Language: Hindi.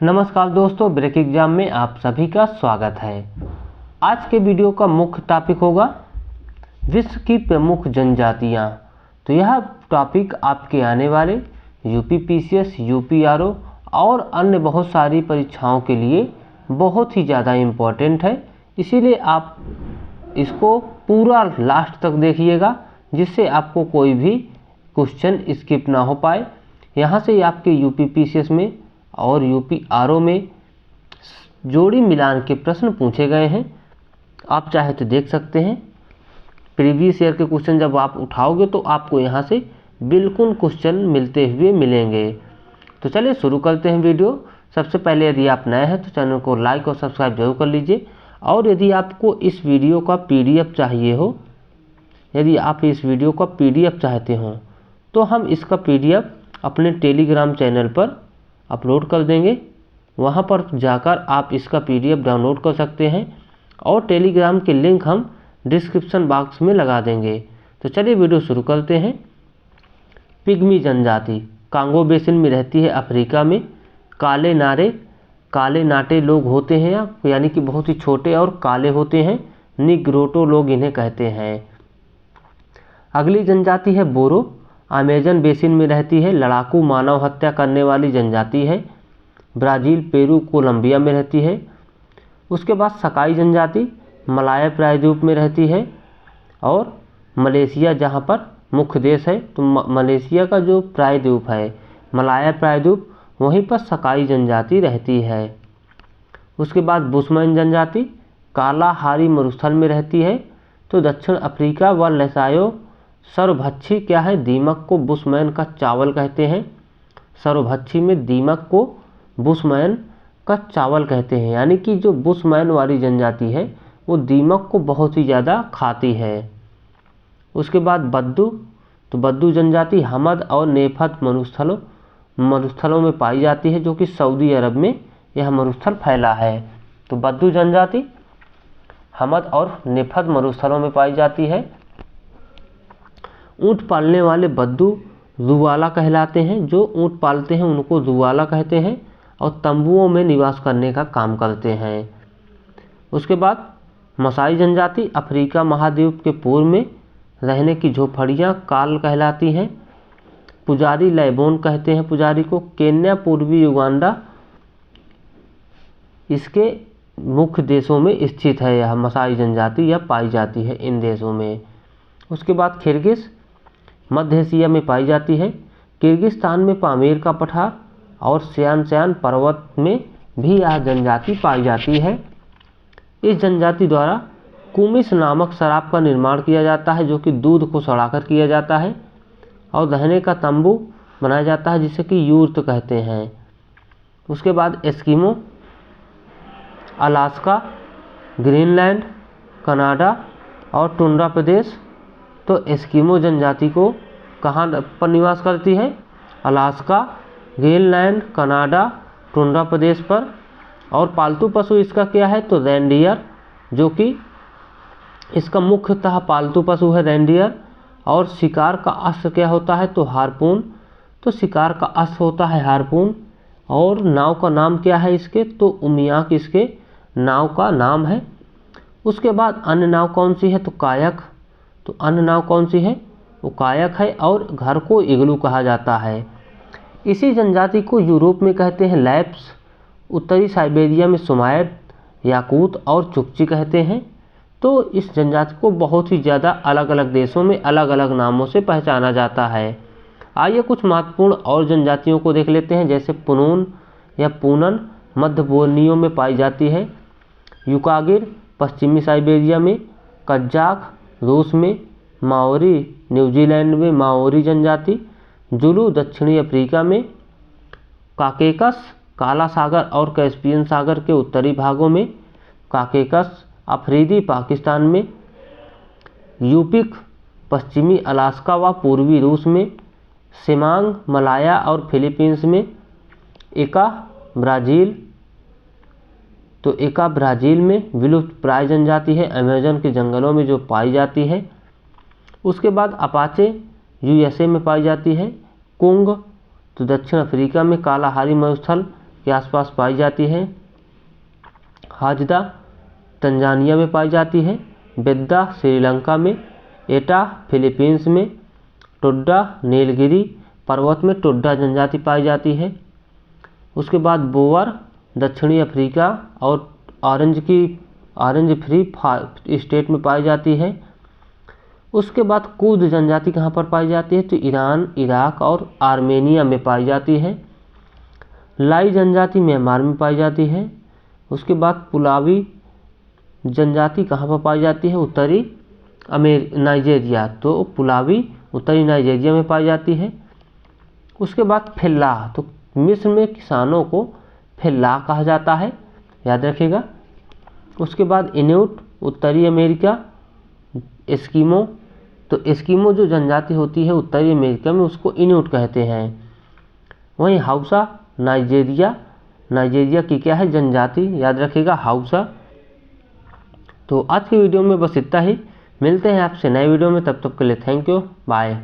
नमस्कार दोस्तों, ब्रेक एग्जाम में आप सभी का स्वागत है। आज के वीडियो का मुख्य टॉपिक होगा विश्व की प्रमुख जनजातियां। तो यह टॉपिक आपके आने वाले यूपी पीसीएस, यूपीआरओ और अन्य बहुत सारी परीक्षाओं के लिए बहुत ही ज़्यादा इम्पोर्टेंट है। इसीलिए आप इसको पूरा लास्ट तक देखिएगा, जिससे आपको कोई भी क्वेश्चन स्किप ना हो पाए। यहाँ से आपके यूपी पीसीएस में और यूपीआरओ में जोड़ी मिलान के प्रश्न पूछे गए हैं। आप चाहे तो देख सकते हैं। प्रीवियस ईयर के क्वेश्चन जब आप उठाओगे तो आपको यहाँ से बिल्कुल क्वेश्चन मिलते हुए मिलेंगे। तो चलिए शुरू करते हैं वीडियो। सबसे पहले यदि आप नए हैं तो चैनल को लाइक और सब्सक्राइब जरूर कर लीजिए। और यदि आपको इस वीडियो का पीडीएफ चाहिए हो, यदि आप इस वीडियो का पीडीएफ चाहते हो तो हम इसका पीडीएफ अपने टेलीग्राम चैनल पर अपलोड कर देंगे। वहां पर जाकर आप इसका पीडीएफ डाउनलोड कर सकते हैं और टेलीग्राम के लिंक हम डिस्क्रिप्शन बॉक्स में लगा देंगे। तो चलिए वीडियो शुरू करते हैं। पिग्मी जनजाति कांगो बेसिन में रहती है, अफ्रीका में। काले नाटे लोग होते हैं, यानी कि बहुत ही छोटे और काले होते हैं। निग्रोटो लोग इन्हें कहते हैं। अगली जनजाति है बोरो, अमेजन बेसिन में रहती है। लड़ाकू मानव हत्या करने वाली जनजाति है। ब्राज़ील, पेरू, कोलंबिया में रहती है। उसके बाद सकाई जनजाति मलाया प्रायद्वीप में रहती है और मलेशिया जहाँ पर मुख्य देश है, तो मलेशिया का जो प्रायद्वीप है मलाया प्रायद्वीप, वहीं पर सकाई जनजाति रहती है। उसके बाद बुशमैन जनजाति कालाहारी मरुस्थल में रहती है। तो दक्षिण अफ्रीका व लेसायो सर्वभक्षी क्या है, दीमक को बुशमैन का चावल कहते हैं। सर्वभक्षी में दीमक को बुशमैन का चावल कहते हैं, यानी कि जो बुशमैन वाली जनजाति है वो दीमक को बहुत ही ज़्यादा खाती है। उसके बाद बद्दू, तो बद्दू जनजाति हमद और नेफत मरुस्थलों में पाई जाती है, जो कि सऊदी अरब में यह मरुस्थल फैला है। तो बद्दू जनजाति हमद और नेफत मरुस्थलों में पाई जाती है। ऊँट पालने वाले बद्दू जुवाला कहलाते हैं। जो ऊँट पालते हैं उनको जुवाला कहते हैं और तंबुओं में निवास करने का काम करते हैं। उसके बाद मसाई जनजाति अफ्रीका महाद्वीप के पूर्व में रहने की झोपड़ियाँ काल कहलाती हैं। पुजारी लैबोन कहते हैं पुजारी को। केन्या, पूर्वी युगांडा इसके मुख्य देशों में स्थित है। यह मसाई जनजाति यह पाई जाती है इन देशों में। उसके बाद किर्गिज मध्य एशिया में पाई जाती है। किर्गिस्तान में पामीर का पठार और सियान पर्वत में भी यह जनजाति पाई जाती है। इस जनजाति द्वारा कुमिस नामक शराब का निर्माण किया जाता है, जो कि दूध को सड़ाकर किया जाता है और रहने का तंबू बनाया जाता है, जिसे कि यूर्त कहते हैं। उसके बाद एस्किमो अलास्का, ग्रीनलैंड, कनाडा और टुंड्रा प्रदेश। तो एस्किमो जनजाति को कहाँ पर निवास करती है, अलास्का, ग्रीनलैंड, कनाडा, टुंड्रा प्रदेश पर। और पालतू पशु इसका क्या है, तो रेंडियर, जो कि इसका मुख्यतः पालतू पशु है रेंडियर। और शिकार का अस्त्र क्या होता है, तो हार्पून। तो शिकार का अस्त्र होता है हार्पून। और नाव का नाम क्या है इसके, तो उमियाक इसके नाव का नाम है। उसके बाद अन्य नाव कौन सी है, तो कायक। तो अन्य नाव कौन सी है, वो कायक है। और घर को इग्लू कहा जाता है। इसी जनजाति को यूरोप में कहते हैं लैप्स। उत्तरी साइबेरिया में सुमायद, याकूत और चुकची कहते हैं। तो इस जनजाति को बहुत ही ज़्यादा अलग अलग देशों में अलग अलग नामों से पहचाना जाता है। आइए कुछ महत्वपूर्ण और जनजातियों को देख लेते हैं, जैसे पुनून या पूनन मध्य बोर्नियो में पाई जाती है। युकागिर पश्चिमी साइबेरिया में। कज्जाक रूस में। माओरी न्यूजीलैंड में माओरी जनजाति। जुलू दक्षिणी अफ्रीका में। काकेकस काला सागर और कैस्पियन सागर के उत्तरी भागों में। काकेकस अफरीदी पाकिस्तान में। यूपिक पश्चिमी अलास्का व पूर्वी रूस में। सिमांग मलाया और फिलीपींस में। एका ब्राज़ील, तो एका ब्राज़ील में विलुप्त प्राय जनजाति है, अमेजन के जंगलों में जो पाई जाती है। उसके बाद अपाचे यूएसए में पाई जाती है। कुंग तो दक्षिण अफ्रीका में। कालाहारी मरुस्थल के आसपास पाई जाती है। हाजदा तंजानिया में पाई जाती है। बेद्दा श्रीलंका में। एटा फिलीपींस में। टोड्डा नीलगिरी पर्वत में टोड्डा जनजाति पाई जाती है। उसके बाद बोअर दक्षिणी अफ्रीका और ऑरेंज फ्री स्टेट में पाई जाती है। उसके बाद कुर्द जनजाति कहाँ पर पाई जाती है? तो ईरान, इराक और आर्मेनिया में पाई जाती है। लाई जनजाति म्यांमार में पाई जाती है। उसके बाद पुलावी जनजाति कहाँ पर पाई जाती है? उत्तरी नाइजीरिया। तो पुलावी उत्तरी नाइजीरिया में पाई जाती है। उसके बाद फेल्लाह, तो मिस्र में किसानों को फेल्लाह कहा जाता है, याद रखिएगा। उसके बाद इन्यूट उत्तरी अमेरिका। एस्किमो, तो एस्किमो जो जनजाति होती है उत्तरी अमेरिका में उसको इन्यूट कहते हैं। वहीं हाउसा नाइजीरिया की क्या है? जनजाति, याद रखिएगा हाउसा। तो आज की वीडियो में बस इतना ही। मिलते हैं आपसे नए वीडियो में, तब तक के लिए थैंक यू, बाय।